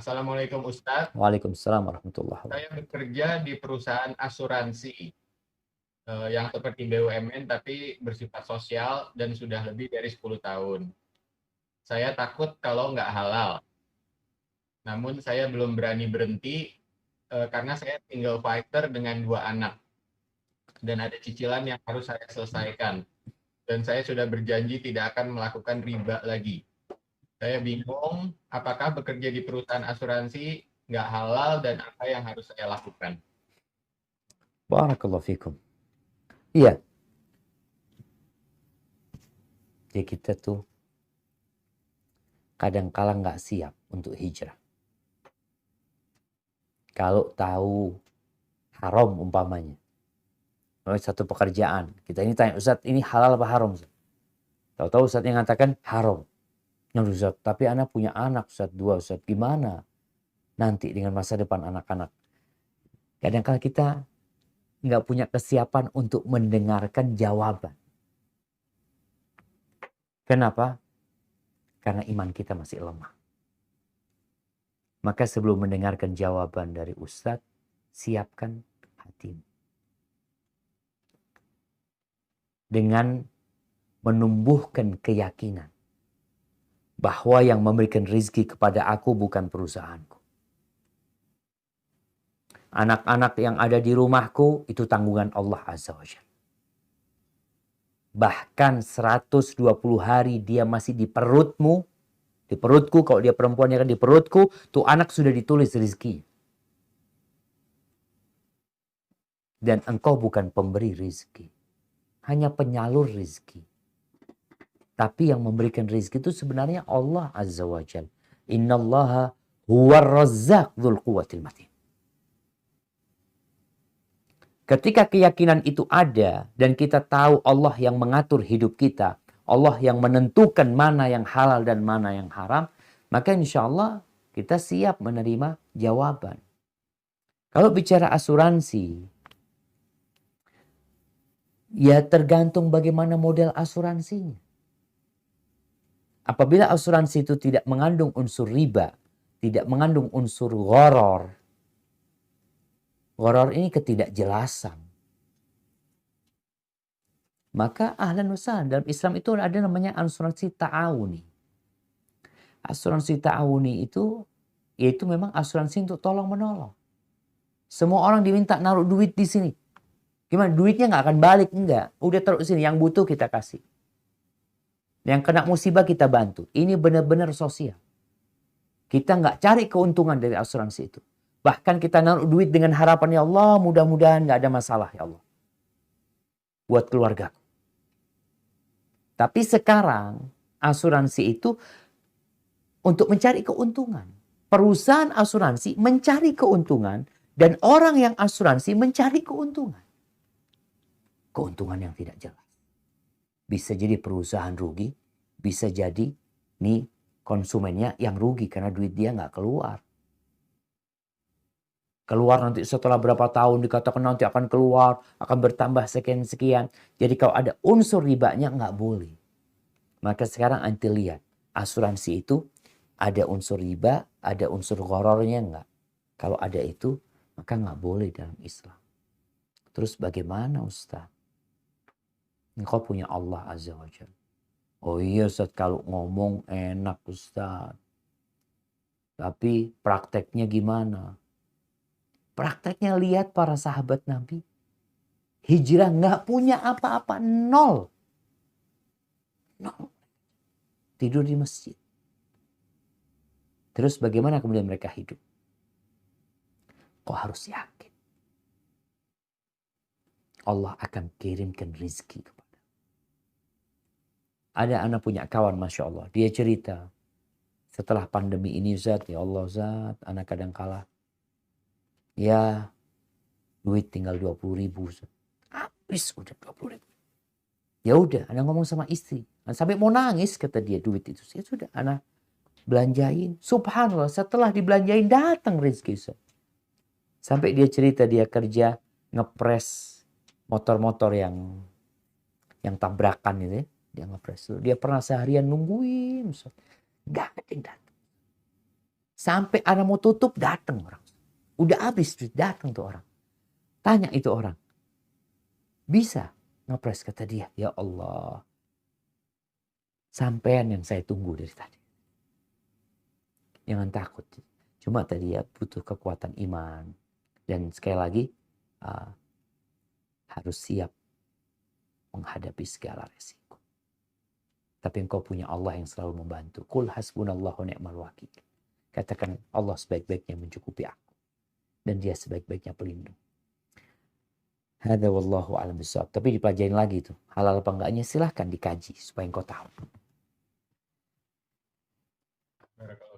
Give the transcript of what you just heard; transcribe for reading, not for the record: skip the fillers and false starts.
Assalamualaikum Ustadz. Waalaikumsalam warahmatullahi Saya wabarakatuh. bekerja di perusahaan asuransi yang seperti BUMN tapi bersifat sosial dan sudah lebih dari 10 tahun. Saya takut kalau nggak halal. Namun saya belum berani berhenti karena saya single fighter dengan 2 anak dan ada cicilan yang harus saya selesaikan. Dan saya sudah berjanji tidak akan melakukan riba lagi. Saya bingung apakah bekerja di perusahaan asuransi nggak halal dan apa yang harus saya lakukan. Barakallahu fikum. Iya, jadi kita tuh kadang-kala nggak siap untuk hijrah. Kalau tahu haram umpamanya, satu pekerjaan, kita ini tanya, Ustadz ini halal apa haram? Tahu-tahu Ustadz yang mengatakan haram. Nah, Ustadz, tapi anak punya anak, Ustadz 2, Ustadz gimana nanti dengan masa depan anak-anak? Kadang-kala kita nggak punya kesiapan untuk mendengarkan jawaban. Kenapa? Karena iman kita masih lemah. Maka sebelum mendengarkan jawaban dari Ustadz, siapkan hatimu. Dengan menumbuhkan keyakinan bahwa yang memberikan rizki kepada aku bukan perusahaanku. Anak-anak yang ada di rumahku itu tanggungan Allah Azza wa Jalla. Bahkan 120 hari dia masih di perutmu, di perutku, kalau dia perempuan ya kan di perutku, tuh anak sudah ditulis rizki. Dan engkau bukan pemberi rizki, hanya penyalur rizki. Tapi yang memberikan rizki itu sebenarnya Allah Azza wa Jalla. Innallaha huwar razzaq dzul quwwatil matin. Ketika keyakinan itu ada dan kita tahu Allah yang mengatur hidup kita, Allah yang menentukan mana yang halal dan mana yang haram, maka insya Allah kita siap menerima jawaban. Kalau bicara asuransi, ya tergantung bagaimana model asuransinya. Apabila asuransi itu tidak mengandung unsur riba, tidak mengandung unsur gharar. Gharar ini ketidakjelasan. Maka ahlan wa sahlan, dalam Islam itu ada namanya asuransi ta'awuni. Asuransi ta'awuni itu yaitu memang asuransi untuk tolong menolong. Semua orang diminta naruh duit di sini. Gimana? Duitnya nggak akan balik, enggak. Udah taruh di sini, yang butuh kita kasih. Yang kena musibah kita bantu. Ini benar-benar sosial. Kita nggak cari keuntungan dari asuransi itu. Bahkan kita naruh duit dengan harapan, ya Allah mudah-mudahan nggak ada masalah ya Allah. Buat keluarga. Tapi sekarang asuransi itu untuk mencari keuntungan. Perusahaan asuransi mencari keuntungan dan orang yang asuransi mencari keuntungan. Keuntungan yang tidak jelas. Bisa jadi perusahaan rugi, bisa jadi nih konsumennya yang rugi karena duit dia nggak keluar. Keluar nanti setelah berapa tahun dikatakan nanti akan keluar, akan bertambah sekian-sekian. Jadi kalau ada unsur ribanya nggak boleh. Maka sekarang anti lihat, asuransi itu ada unsur riba, ada unsur gharornya nggak. Kalau ada itu, maka nggak boleh dalam Islam. Terus bagaimana Ustaz? Engkau punya Allah Azza wa Jalla. Oh iya Ustaz, kalau ngomong enak Ustaz. Tapi prakteknya gimana? Prakteknya lihat para sahabat Nabi. Hijrah nggak punya apa-apa, nol. Nol. Tidur di masjid. Terus bagaimana kemudian mereka hidup? Kau harus yakin. Allah akan kirimkan rizki kepada. Ada anak punya kawan Masya Allah. Dia cerita. Setelah pandemi ini Zat, ya Allah Zat, anak kadang kalah. Ya, duit tinggal 20.000. Habis udah 20.000. Ya udah, anak ngomong sama istri. Sampai mau nangis kata dia duit itu. Ya sudah, anak belanjain. Subhanallah, setelah dibelanjain datang rezeki. Sampai dia cerita dia kerja ngepres motor-motor yang tabrakan itu ya. Dia ngepres. Dia pernah seharian nungguin. Gak ada yang datang. Sampai ada mau tutup, datang orang. Udah habis, datang tuh orang. Tanya itu orang. Bisa ngepres, kata dia. Ya Allah. Sampean yang saya tunggu dari tadi. Jangan takut. Cuma tadi ya butuh kekuatan iman. Dan sekali lagi harus siap menghadapi segala resiko. Tapi engkau punya Allah yang selalu membantu. Qul hasbunallahu ni'mal wakil. Katakan Allah sebaik-baiknya mencukupi aku. Dan dia sebaik-baiknya pelindung. Hadza wallahu a'lam bishawab. Tapi dipelajarin lagi itu. Halal apa enggaknya silahkan dikaji supaya engkau tahu. Barakallahu